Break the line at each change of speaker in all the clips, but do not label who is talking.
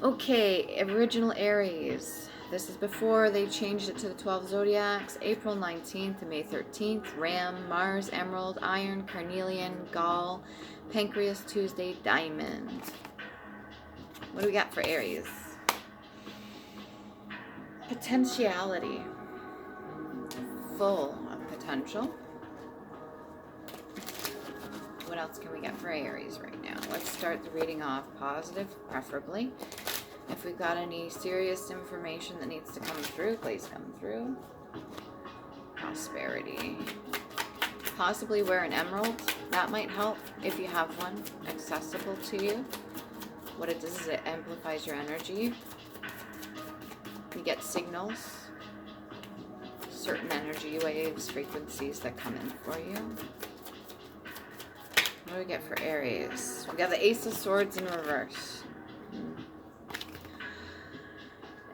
Okay, original Aries. This is before they changed it to the 12 zodiacs. April 19th to May 13th. Ram, Mars, Emerald, Iron, Carnelian, Gall, Pancreas, Tuesday, Diamond. What do we got for Aries? Potentiality. Full of potential. What else can we get for Aries right now? Let's start the reading off positive, preferably. If we've got any serious information that needs to come through, please come through. Prosperity. Possibly wear an emerald. That might help if you have one accessible to you. What it does is it amplifies your energy. You get signals, certain energy waves, frequencies that come in for you. What do we get for Aries? We got the Ace of Swords in reverse.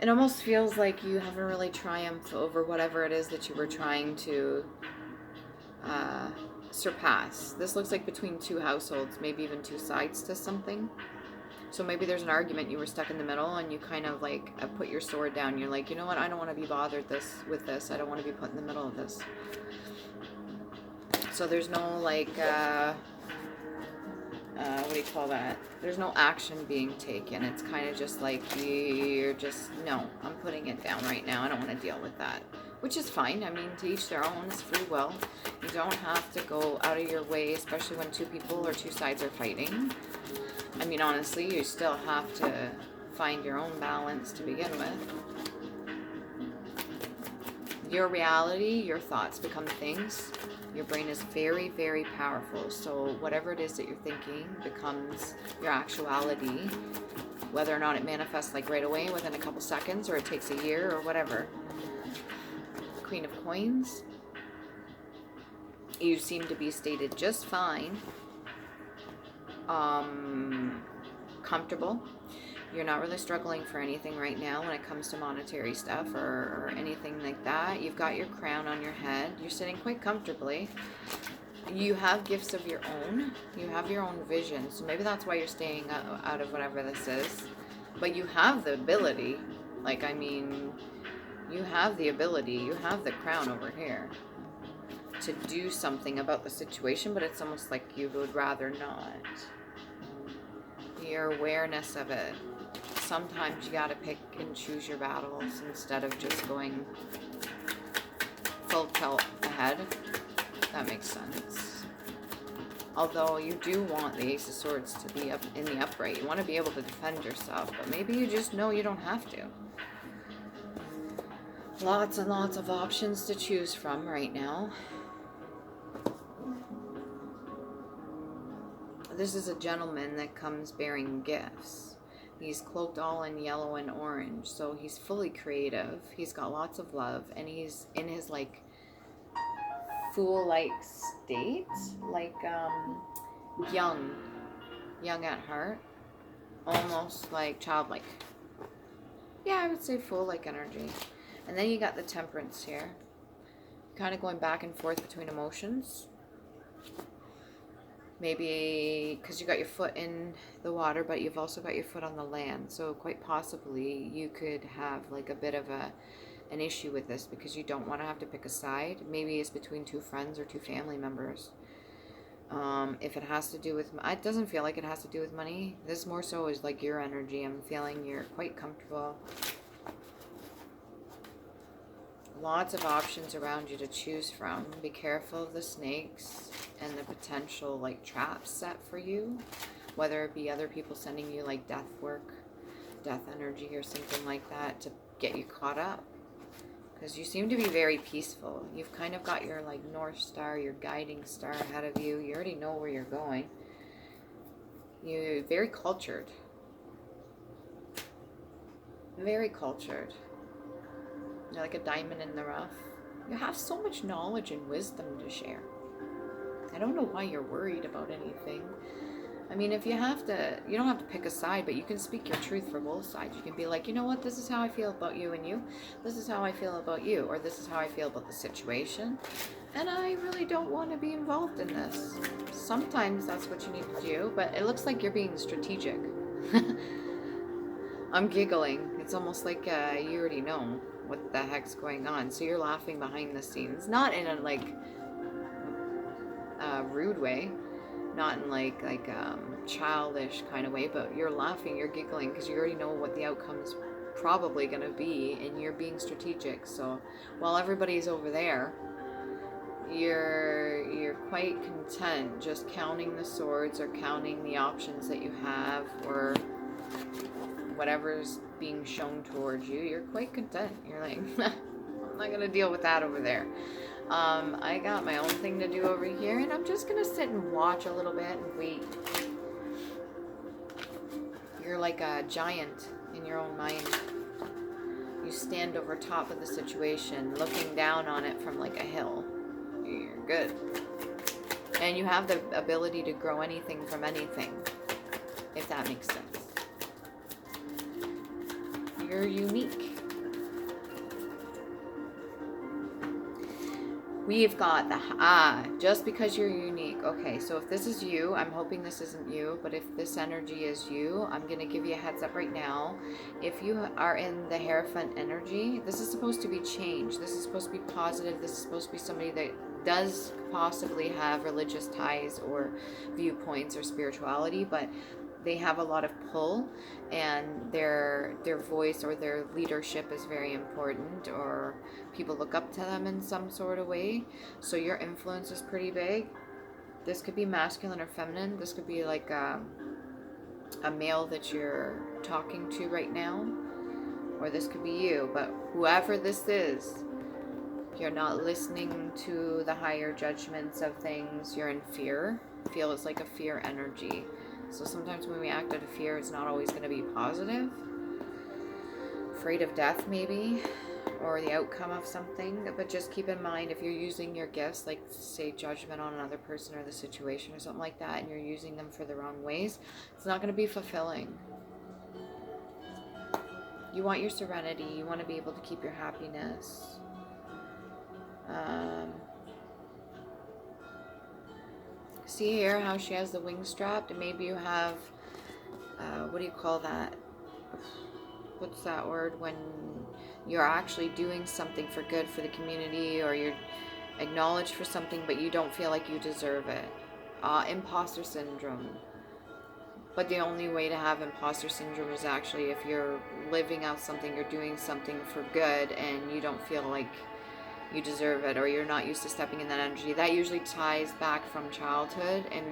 It almost feels like you haven't really triumphed over whatever it is that you were trying to surpass. This looks like between two households, maybe even two sides to something. So maybe there's an argument, you were stuck in the middle, and you kind of like put your sword down. You're like, you know what, I don't want to be bothered with this. I don't want to be put in the middle of this. So there's no like, what do you call that? There's no action being taken. It's kind of just like you're just, no, I'm putting it down right now. I don't want to deal with that. Which is fine. I mean, to each their own. It's free will. You don't have to go out of your way, especially when two people or two sides are fighting. I mean, honestly, you still have to find your own balance to begin with. Your reality, your thoughts become things. Your brain is very, very powerful. So whatever it is that you're thinking becomes your actuality, whether or not it manifests like right away within a couple seconds, or it takes a year or whatever. Queen of Coins. You seem to be stated just fine. Comfortable. You're not really struggling for anything right now when it comes to monetary stuff or anything like that. You've got your crown on your head. You're sitting quite comfortably. You have gifts of your own. You have your own vision. So maybe that's why you're staying out of whatever this is. But you have the ability. Like, I mean, you have the ability. You have the crown over here to do something about the situation, but it's almost like you would rather not. Your awareness of it. Sometimes you gotta pick and choose your battles instead of just going full tilt ahead. That makes sense. Although you do want the Ace of Swords to be up in the upright. You want to be able to defend yourself, but maybe you just know you don't have to. Lots and lots of options to choose from right now. This is a gentleman that comes bearing gifts. He's cloaked all in yellow and orange, so he's fully creative. He's got lots of love, and he's in his like fool-like state, like young at heart, almost like childlike. Yeah, I would say fool-like energy. And then you got the Temperance here, kind of going back and forth between emotions. Maybe because you got your foot in the water, but you've also got your foot on the land. So quite possibly you could have like a bit of an issue with this because you don't want to have to pick a side. Maybe it's between two friends or two family members. If it has to do with, it doesn't feel like it has to do with money. This more so is like your energy. I'm feeling you're quite comfortable. Lots of options around you to choose from. Be careful of the snakes and the potential like traps set for you, whether it be other people sending you like death work, death energy or something like that to get you caught up, because you seem to be very peaceful. You've kind of got your like North Star, your guiding star ahead of you. You already know where you're going. You're very cultured, very cultured. You're like a diamond in the rough. You have so much knowledge and wisdom to share. I don't know why you're worried about anything. I mean, if you have to, you don't have to pick a side, but you can speak your truth for both sides. You can be like, you know what, this is how I feel about you and you. This is how I feel about you. Or this is how I feel about the situation. And I really don't want to be involved in this. Sometimes that's what you need to do, but it looks like you're being strategic. I'm giggling. It's almost like you already know what the heck's going on. So you're laughing behind the scenes. Not in a like rude way. Not in like childish kind of way, but you're laughing, you're giggling because you already know what the outcome's probably going to be, and you're being strategic. So while everybody's over there, you're quite content just counting the swords or counting the options that you have or whatever's being shown towards you. You're quite content. You're like, I'm not gonna deal with that over there. I got my own thing to do over here, and I'm just gonna sit and watch a little bit and wait. You're like a giant in your own mind. You stand over top of the situation, looking down on it from like a hill. You're good. And you have the ability to grow anything from anything, if that makes sense. You're unique. We've got the, just because you're unique. Okay, so if this is you, I'm hoping this isn't you, but if this energy is you, I'm going to give you a heads up right now. If you are in the Hierophant energy, this is supposed to be change. This is supposed to be positive. This is supposed to be somebody that does possibly have religious ties or viewpoints or spirituality, but they have a lot of pull, and their voice or their leadership is very important, or people look up to them in some sort of way. So your influence is pretty big. This could be masculine or feminine. This could be like a male that you're talking to right now, or this could be you. But whoever this is, you're not listening to the higher judgments of things. You're in fear. Feel it's like a fear energy. So sometimes when we act out of fear, it's not always going to be positive. Afraid of death, maybe, or the outcome of something. But just keep in mind, if you're using your gifts, like say judgment on another person or the situation or something like that, and you're using them for the wrong ways, it's not going to be fulfilling. You want your serenity. You want to be able to keep your happiness. See here how she has the wings strapped, and maybe you have, what do you call that? What's that word? When you're actually doing something for good for the community, or you're acknowledged for something, but you don't feel like you deserve it. Imposter syndrome. But the only way to have imposter syndrome is actually if you're living out something, you're doing something for good, and you don't feel like you deserve it, or you're not used to stepping in that energy. That usually ties back from childhood and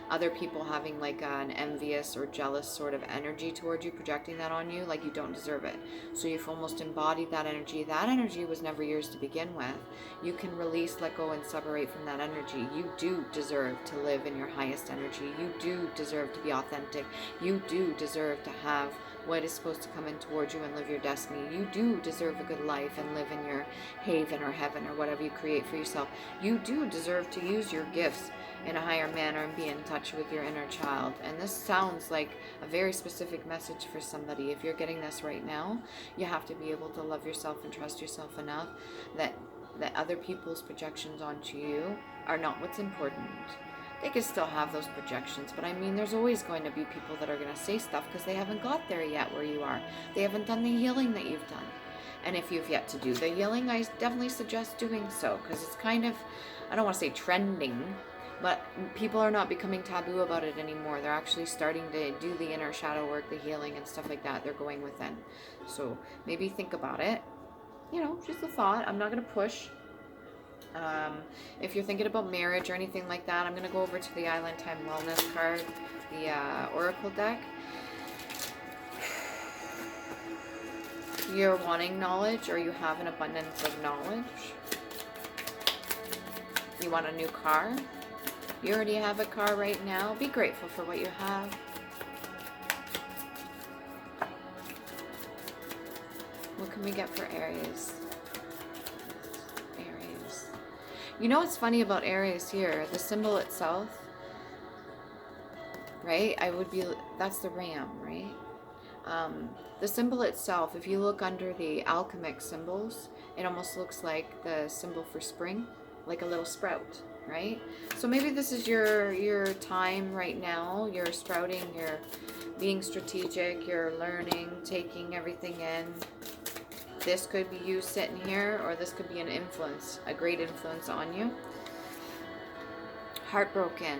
other people having like an envious or jealous sort of energy towards you, projecting that on you like you don't deserve it. So you've almost embodied that energy. That energy was never yours to begin with. You can release, let go, and separate from that energy. You do deserve to live in your highest energy. You do deserve to be authentic. You do deserve to have what is supposed to come in towards you and live your destiny. You do deserve a good life and live in your haven or heaven or whatever you create for yourself. You do deserve to use your gifts in a higher manner and be in touch with your inner child. And this sounds like a very specific message for somebody. If you're getting this right now, you have to be able to love yourself and trust yourself enough that other people's projections onto you are not what's important. They can still have those projections, but I mean, there's always going to be people that are going to say stuff because they haven't got there yet where you are. They haven't done the healing that you've done. And if you've yet to do the healing, I definitely suggest doing so, because it's kind of, I don't want to say trending, but people are not becoming taboo about it anymore. They're actually starting to do the inner shadow work, the healing and stuff like that. They're going within. So maybe think about it. You know, just a thought. I'm not going to push. If you're thinking about marriage or anything like that, I'm going to go over to the Island Time Wellness card, the Oracle deck. You're wanting knowledge, or you have an abundance of knowledge. You want a new car. You already have a car right now. Be grateful for what you have. What can we get for Aries? You know what's funny about Aries here? The symbol itself, right? That's the ram, right? The symbol itself, if you look under the alchemic symbols, it almost looks like the symbol for spring, like a little sprout. right? So maybe this is your time right now. You're sprouting, you're being strategic, you're learning, taking everything in. This could be you sitting here, or this could be an influence, a great influence on you. Heartbroken.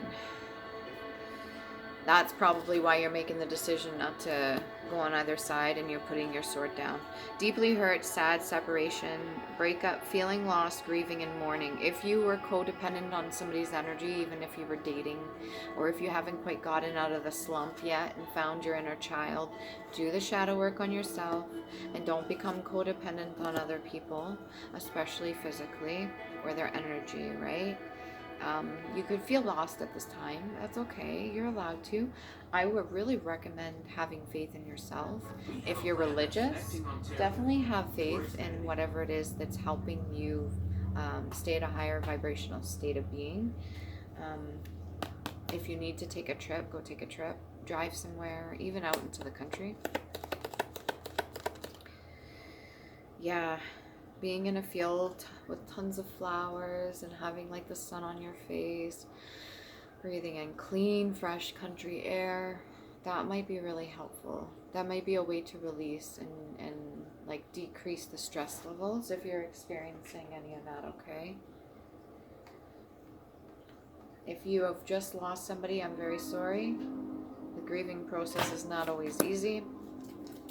That's probably why you're making the decision not to go on either side, and you're putting your sword down. Deeply hurt, sad, separation, breakup, feeling lost, grieving, and mourning. If you were codependent on somebody's energy, even if you were dating, or if you haven't quite gotten out of the slump yet and found your inner child, do the shadow work on yourself, and don't become codependent on other people, especially physically, or their energy, right? You could feel lost at this time. That's okay. You're allowed to. I would really recommend having faith in yourself. If you're religious, definitely have faith in whatever it is that's helping you stay at a higher vibrational state of being. If you need to take a trip, go take a trip. Drive somewhere, even out into the country. Yeah. Being in a field with tons of flowers and having like the sun on your face, breathing in clean, fresh country air, that might be really helpful. That might be a way to release and like decrease the stress levels if you're experiencing any of that, okay? If you have just lost somebody, I'm very sorry. The grieving process is not always easy.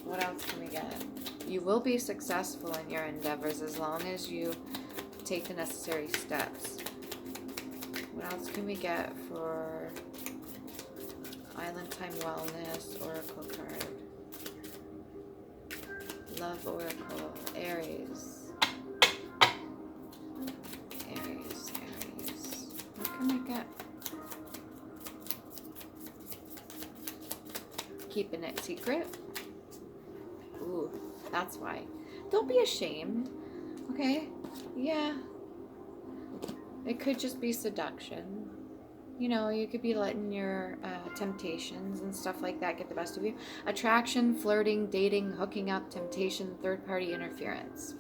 What else can we get? You will be successful in your endeavors as long as you take the necessary steps. What else can we get for Island Time Wellness Oracle card? Love Oracle, Aries. Aries, Aries. What can we get? Keeping it secret. Ooh, that's why. Don't be ashamed, okay? Yeah. It could just be seduction. You know, you could be letting your temptations and stuff like that get the best of you. Attraction, flirting, dating, hooking up, temptation, third-party interference.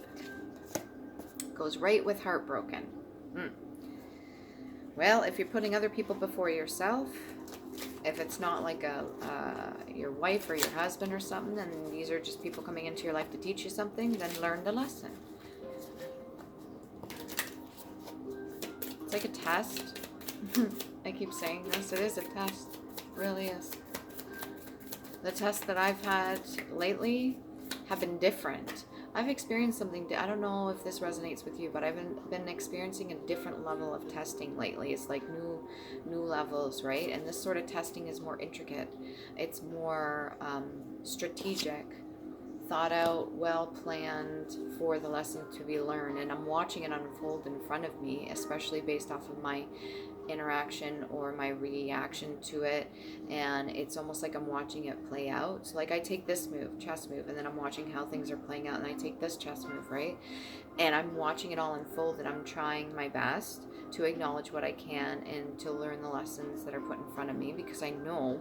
Goes right with heartbroken. Well, if you're putting other people before yourself, if it's not like your wife or your husband or something, and these are just people coming into your life to teach you something, then learn the lesson. It's like a test. I keep saying this. It is a test. It really is. The tests that I've had lately have been different. I've experienced something, I don't know if this resonates with you, but I've been experiencing a different level of testing lately. It's like new levels, right? And this sort of testing is more intricate. It's more strategic, thought out, well planned for the lesson to be learned. And I'm watching it unfold in front of me, especially based off of my interaction or my reaction to it, and it's almost like I'm watching it play out. So like I take this move, chess move, and then I'm watching how things are playing out, and I take this chess move, right? And I'm watching it all unfold, and I'm trying my best to acknowledge what I can and to learn the lessons that are put in front of me, because I know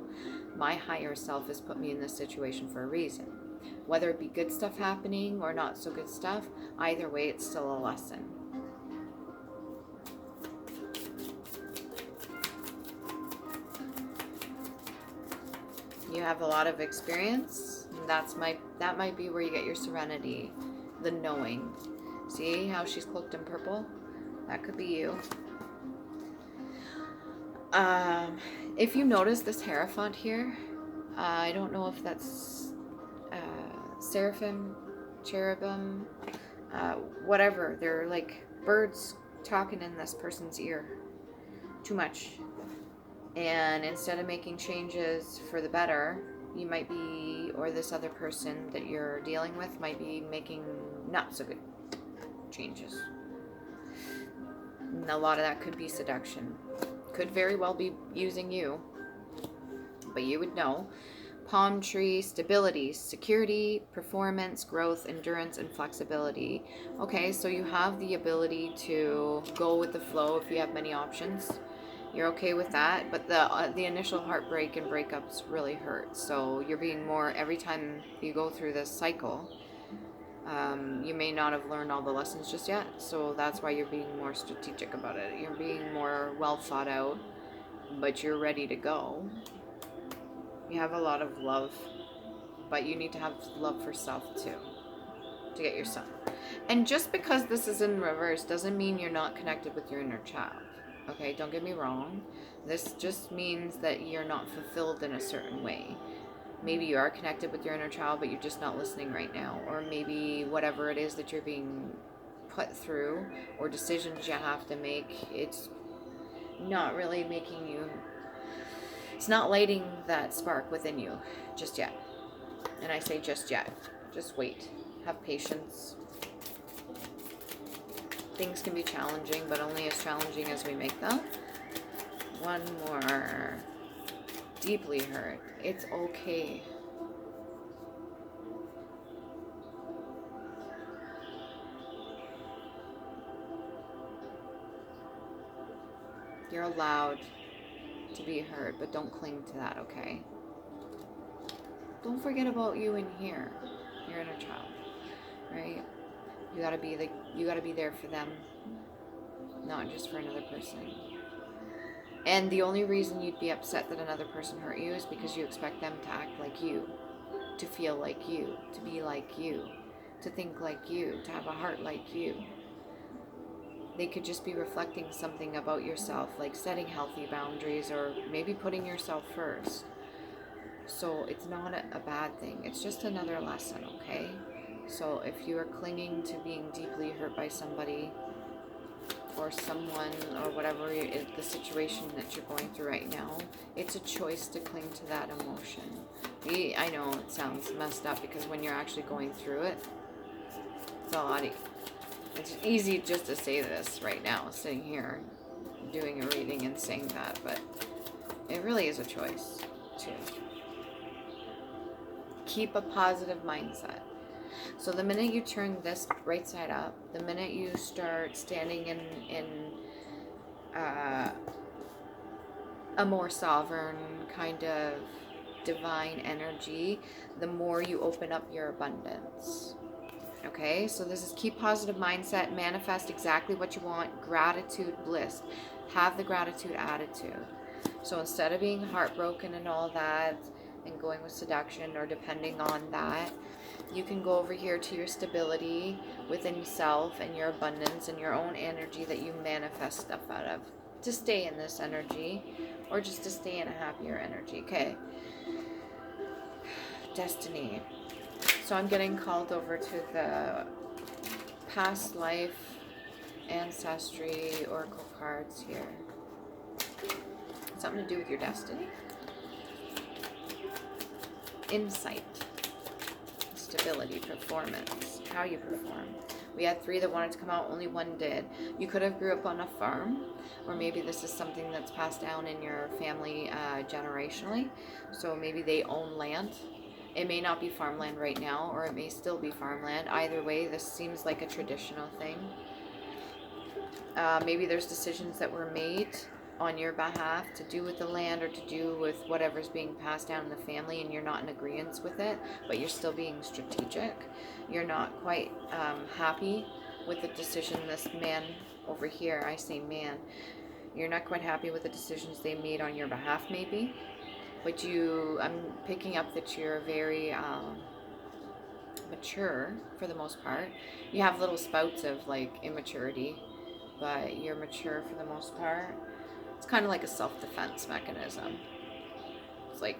my higher self has put me in this situation for a reason. Whether it be good stuff happening or not so good stuff, either way, it's still a lesson. You have a lot of experience. That might be where you get your serenity, the knowing. See how she's cloaked in purple? That could be you. If you notice this Hierophant here, I don't know if that's seraphim, cherubim, whatever. They're like birds talking in this person's ear. Too much. And instead of making changes for the better, you might be, or this other person that you're dealing with might be making not so good changes. And a lot of that could be seduction. Could very well be using you, but you would know. Palm tree, stability, security, performance, growth, endurance, and flexibility. Okay, so you have the ability to go with the flow if you have many options. You're okay with that, but the initial heartbreak and breakups really hurt. So you're being more, every time you go through this cycle, You may not have learned all the lessons just yet, so that's why you're being more strategic about it. You're being more well thought out, but you're ready to go. You have a lot of love, but you need to have love for self too to get your son. And just because this is in reverse doesn't mean you're not connected with your inner child. Okay, don't get me wrong. This just means that you're not fulfilled in a certain way. Maybe you are connected with your inner child, but you're just not listening right now. Or maybe whatever it is that you're being put through or decisions you have to make, it's not really making you, it's not lighting that spark within you just yet. And I say just yet. Just wait. Have patience. Things can be challenging, but only as challenging as we make them. One more. Deeply hurt. It's okay. You're allowed to be hurt, but don't cling to that, okay? Don't forget about you in here, your inner child, right? You gotta be there for them, not just for another person. And the only reason you'd be upset that another person hurt you is because you expect them to act like you, to feel like you, to be like you, to think like you, to have a heart like you. They could just be reflecting something about yourself, like setting healthy boundaries or maybe putting yourself first. So it's not a bad thing. It's just another lesson, okay? So if you are clinging to being deeply hurt by somebody or someone or whatever the situation that you're going through right now, it's a choice to cling to that emotion. I know it sounds messed up because when you're actually going through it, it's a lot. It's easy just to say this right now, sitting here doing a reading and saying that, but it really is a choice to keep a positive mindset. So the minute you turn this right side up, the minute you start standing in a more sovereign kind of divine energy, the more you open up your abundance. Okay, so this is keep positive mindset, manifest exactly what you want, gratitude, bliss. Have the gratitude attitude. So instead of being heartbroken and all that and going with seduction or depending on that, you can go over here to your stability within yourself and your abundance and your own energy that you manifest stuff out of. To stay in this energy or just to stay in a happier energy. Okay. Destiny. So I'm getting called over to the past life ancestry oracle cards here. Something to do with your destiny. Insight. Stability, performance, how you perform. We had 3 that wanted to come out, only 1 did. You could have grew up on a farm, or maybe this is something that's passed down in your family generationally. So maybe they own land. It may not be farmland right now, or it may still be farmland. Either way, this seems like a traditional thing. Maybe there's decisions that were made on your behalf to do with the land or to do with whatever's being passed down in the family, and you're not in agreement with it, but you're still being strategic. You're not quite happy with the decision this man over here, I say man, you're not quite happy with the decisions they made on your behalf maybe, but I'm picking up that you're very mature for the most part. You have little spouts of like immaturity, but you're mature for the most part. It's kind of like a self-defense mechanism. It's like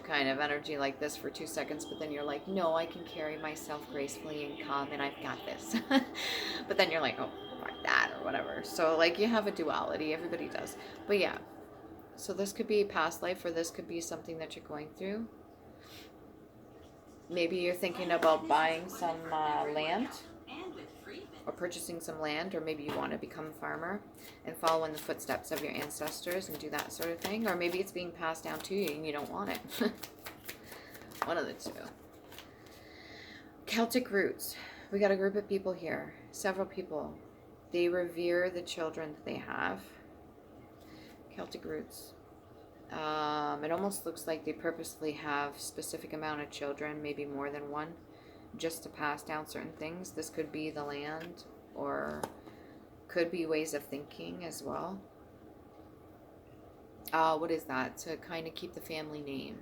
kind of energy like this for 2 seconds, but then you're like, no, I can carry myself gracefully and calm, and I've got this. But then you're like, oh, fuck that, or whatever. So like you have a duality. Everybody does. But yeah. So this could be past life, or this could be something that you're going through. Maybe you're thinking about buying some land, or purchasing some land, or maybe you want to become a farmer and follow in the footsteps of your ancestors and do that sort of thing, or maybe it's being passed down to you and you don't want it. One of the two. Celtic roots. We got a group of people here, several people. They revere the children that they have. Celtic roots. It almost looks like they purposely have specific amount of children, maybe more than one. just to pass down certain things. This could be the land, or could be ways of thinking as well. What is that? To kind of keep the family name.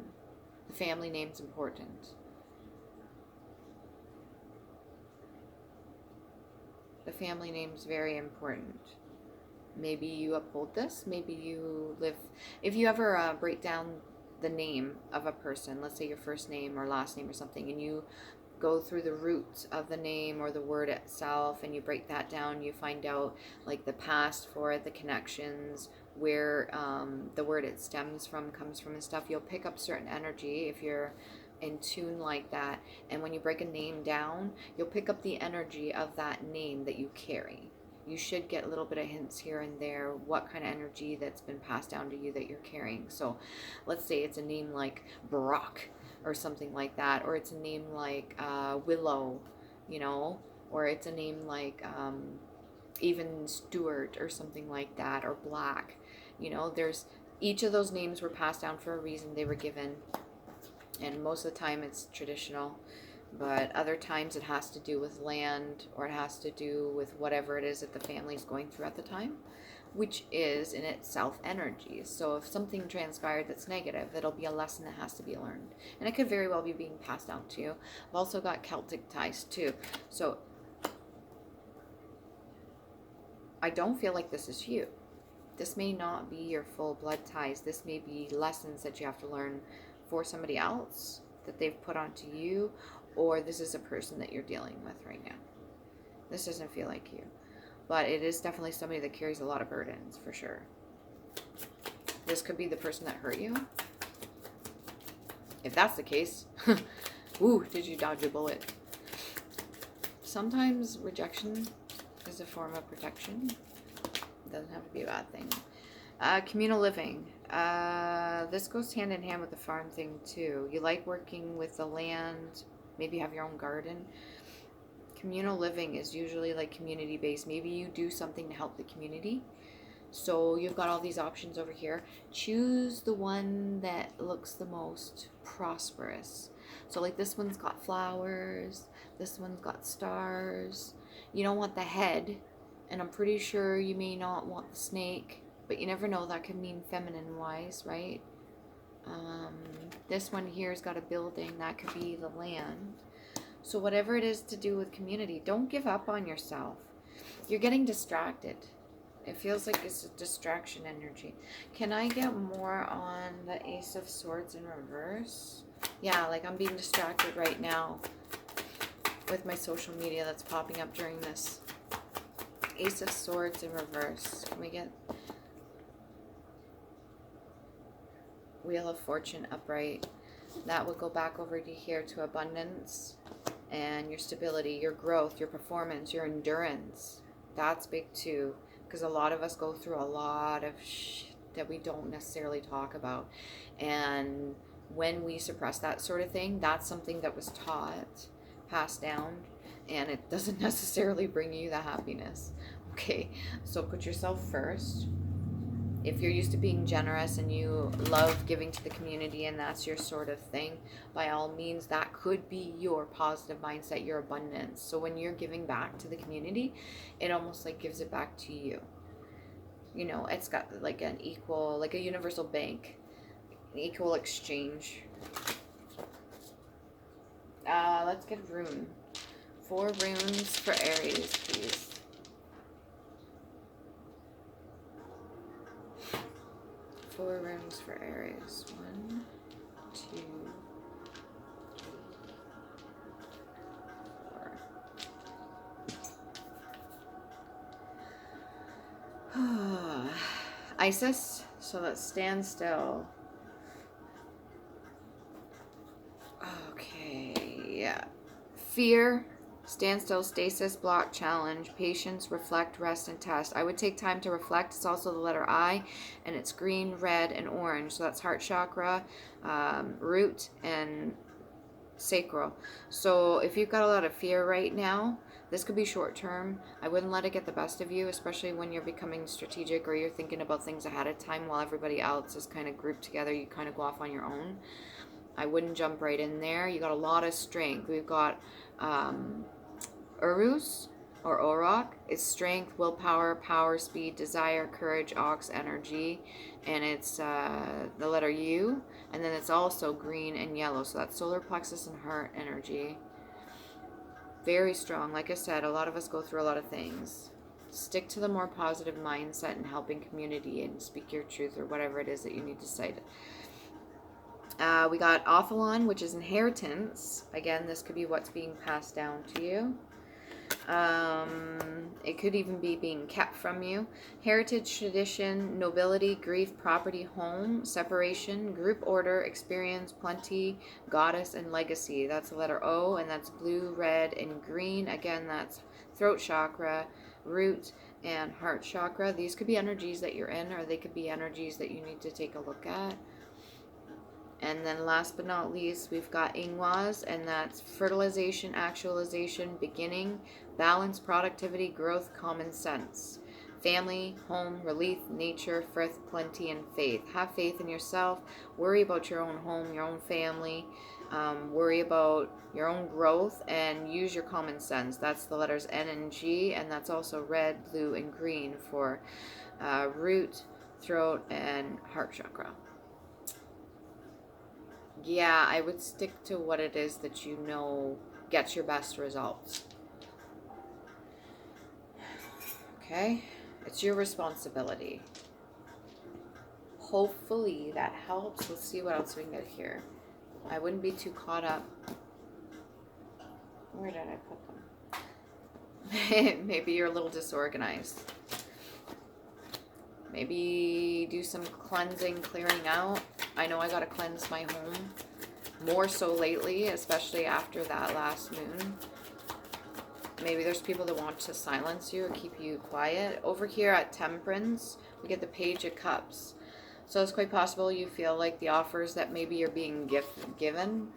The family name's important. The family name's very important. Maybe you uphold this. Maybe you live... If you ever break down the name of a person, let's say your first name or last name or something, and you go through the roots of the name or the word itself, and you break that down, you find out like the past for it, the connections, where the word it stems from, comes from and stuff. You'll pick up certain energy if you're in tune like that. And when you break a name down, you'll pick up the energy of that name that you carry. You should get a little bit of hints here and there what kind of energy that's been passed down to you that you're carrying. So let's say it's a name like Barack or something like that, or it's a name like Willow, you know, or it's a name like even Stewart or something like that, or Black. You know, there's each of those names were passed down for a reason. They were given, and most of the time it's traditional, but other times it has to do with land, or it has to do with whatever it is that the family's going through at the time, which is in itself energy. So if something transpired that's negative, it'll be a lesson that has to be learned, and it could very well be being passed down to you. I've also got Celtic ties too, so I don't feel like this is you. This may not be your full blood ties. This may be lessons that you have to learn for somebody else that they've put onto you, or this is a person that you're dealing with right now. This doesn't feel like you, but it is definitely somebody that carries a lot of burdens for sure. This could be the person that hurt you. If that's the case, ooh, did you dodge a bullet? Sometimes rejection is a form of protection. It doesn't have to be a bad thing. Communal living. This goes hand in hand with the farm thing too. You like working with the land, maybe have your own garden. Communal living is usually like community based. Maybe you do something to help the community. So you've got all these options over here. Choose the one that looks the most prosperous. So like this one's got flowers, this one's got stars. You don't want the head, and I'm pretty sure you may not want the snake, but you never know, that could mean feminine wise, right? This one here's got a building, that could be the land. So whatever it is to do with community, don't give up on yourself. You're getting distracted. It feels like it's a distraction energy. Can I get more on the Ace of Swords in reverse? Yeah, like I'm being distracted right now with my social media that's popping up during this. Ace of Swords in reverse. Can we get Wheel of Fortune upright? That would go back over to here to abundance and your stability, your growth, your performance, your endurance. That's big too, because a lot of us go through a lot of shit that we don't necessarily talk about. And when we suppress that sort of thing, that's something that was taught, passed down, and it doesn't necessarily bring you the happiness. Okay, so put yourself first. If you're used to being generous and you love giving to the community and that's your sort of thing, by all means, that could be your positive mindset, your abundance. So when you're giving back to the community, it almost like gives it back to you. You know, it's got like an equal, like a universal bank, an equal exchange. Let's get a rune. 4 runes for Aries, please. Four runes for Aries. 1, 2, 4. Isis. So let's stand still. Okay, yeah. Fear. Stand still, stasis, block, challenge, patience, reflect, rest, and test. I would take time to reflect. It's also the letter I, and it's green, red, and orange. So that's heart chakra, root, and sacral. So if you've got a lot of fear right now, this could be short term. I wouldn't let it get the best of you, especially when you're becoming strategic or you're thinking about things ahead of time while everybody else is kind of grouped together. You kind of go off on your own. I wouldn't jump right in there. You got a lot of strength. We've got Urus or Orok is strength, willpower, power, speed, desire, courage, ox, energy, and it's the letter U, and then it's also green and yellow, so that's solar plexus and heart energy. Very strong. Like I said, a lot of us go through a lot of things. Stick to the more positive mindset and helping community and speak your truth or whatever it is that you need to say. We got Ophalon, which is inheritance. Again, this could be what's being passed down to you. It could even be being kept from you. Heritage, tradition, nobility, grief, property, home, separation, group order, experience, plenty, goddess, and legacy. That's the letter O, and that's blue, red, and green. Again, that's throat chakra, root, and heart chakra. These could be energies that you're in, or they could be energies that you need to take a look at. And then last but not least, we've got Ingwas, and that's fertilization, actualization, beginning, balance, productivity, growth, common sense, family, home, relief, nature, frith, plenty, and faith. Have faith in yourself. Worry about your own home, your own family. Worry about your own growth and use your common sense. That's the letters N and G, and that's also red, blue, and green for root, throat, and heart chakra. Yeah, I would stick to what it is that you know gets your best results. Okay? It's your responsibility. Hopefully that helps. Let's see what else we can get here. I wouldn't be too caught up. Where did I put them? Maybe you're a little disorganized. Maybe do some cleansing, clearing out. I know I got to cleanse my home more so lately, especially after that last moon. Maybe there's people that want to silence you or keep you quiet. Over here at Temperance, we get the Page of Cups. So it's quite possible you feel like the offers that maybe you're being given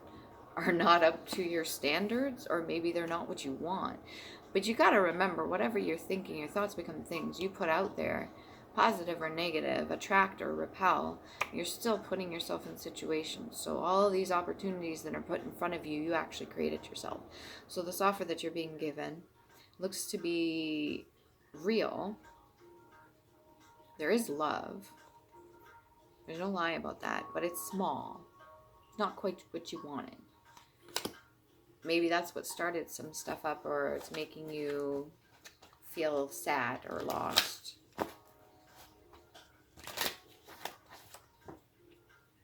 are not up to your standards, or maybe they're not what you want. But you got to remember, whatever you're thinking, your thoughts become things you put out there. Positive or negative, attract or repel, you're still putting yourself in situations. So all of these opportunities that are put in front of you, you actually created yourself. So this offer that you're being given looks to be real. There is love. There's no lie about that, but it's small. It's not quite what you wanted. Maybe that's what started some stuff up, or it's making you feel sad or lost.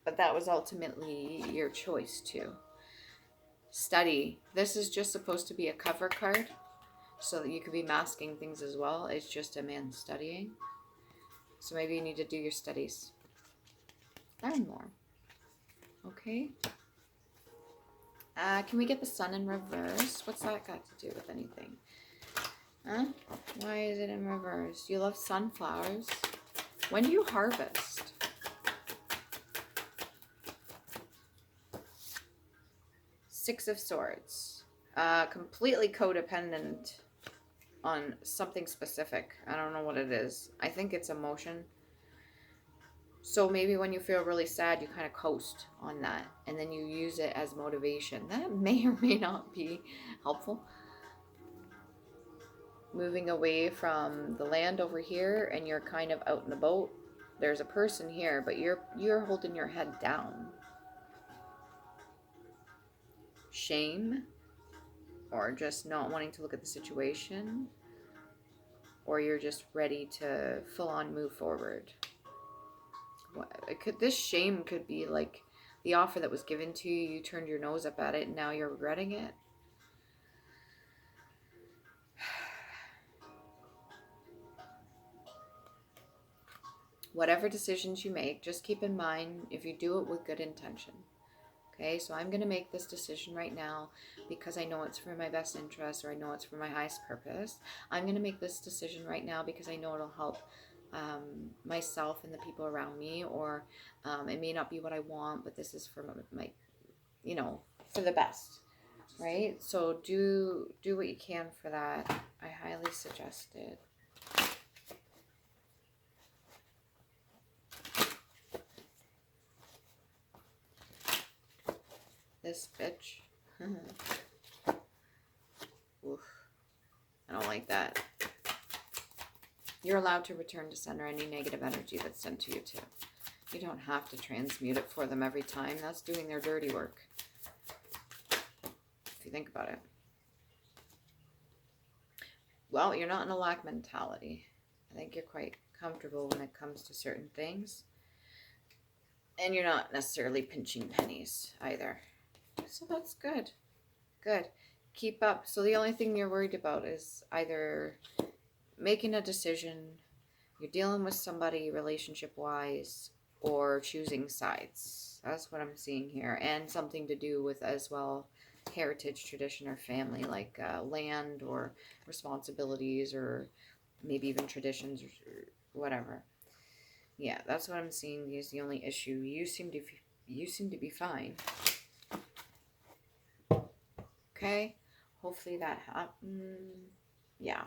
But that was ultimately your choice too. Study. This is just supposed to be a cover card, so that you could be masking things as well. It's just a man studying. So maybe you need to do your studies. Learn more. Okay. Can we get the sun in reverse? What's that got to do with anything? Huh? Why is it in reverse? You love sunflowers. When do you harvest? Six of Swords. Completely codependent on something specific. I don't know what it is. I think it's emotion. So maybe when you feel really sad, you kind of coast on that, and then you use it as motivation. That may or may not be helpful. Moving away from the land over here, and you're kind of out in a boat. There's a person here, but you're holding your head down. Shame, or just not wanting to look at the situation, or you're just ready to full on move forward. This shame could be like the offer that was given to you, you turned your nose up at it, and now you're regretting it. Whatever decisions you make, just keep in mind if you do it with good intention. Okay, so I'm going to make this decision right now because I know it's for my best interest, or I know it's for my highest purpose. I'm going to make this decision right now because I know it'll help myself and the people around me, or it may not be what I want, but this is for my for the best, right? So do what you can for that. I highly suggest it. this bitch. Oof. I don't like that. You're allowed to return to center any negative energy that's sent to you too. You don't have to transmute it for them every time. That's doing their dirty work. If you think about it. Well, you're not in a lack mentality. I think you're quite comfortable when it comes to certain things. And you're not necessarily pinching pennies either. So that's good. Good. Keep up. So the only thing you're worried about is either making a decision, you're dealing with somebody relationship-wise, or choosing sides. That's what I'm seeing here. And something to do with, as well, heritage, tradition, or family, like land or responsibilities, or maybe even traditions or whatever. Yeah, that's what I'm seeing is the only issue. You seem to be fine. Okay? Hopefully that happens. Yeah.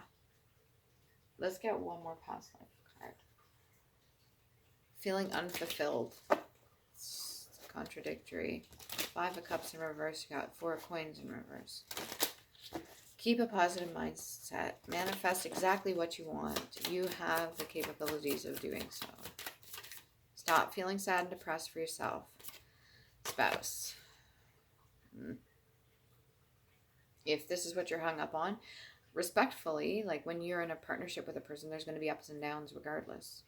Let's get one more past life card. Feeling unfulfilled. It's contradictory. 5 of Cups in reverse. You got 4 of Coins in reverse. Keep a positive mindset. Manifest exactly what you want. You have the capabilities of doing so. Stop feeling sad and depressed for yourself. Spouse. If this is what you're hung up on, respectfully, like when you're in a partnership with a person, there's going to be ups and downs regardless.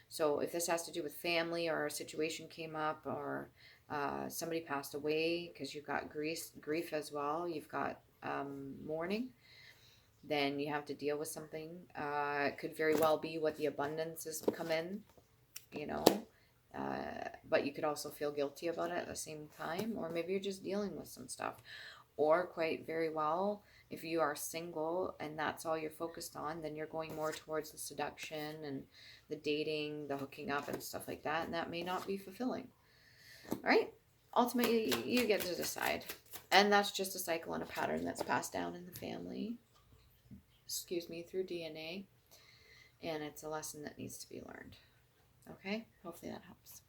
So if this has to do with family, or a situation came up, or somebody passed away, because you've got grief as well, you've got mourning, then you have to deal with something. It could very well be what the abundance has come in, you know, but you could also feel guilty about it at the same time, or maybe you're just dealing with some stuff. Or quite very well, if you are single and that's all you're focused on, then you're going more towards the seduction and the dating, the hooking up and stuff like that, and that may not be fulfilling. All right? Ultimately, you get to decide. And that's just a cycle and a pattern that's passed down in the family, through DNA, and it's a lesson that needs to be learned. Okay? Hopefully that helps.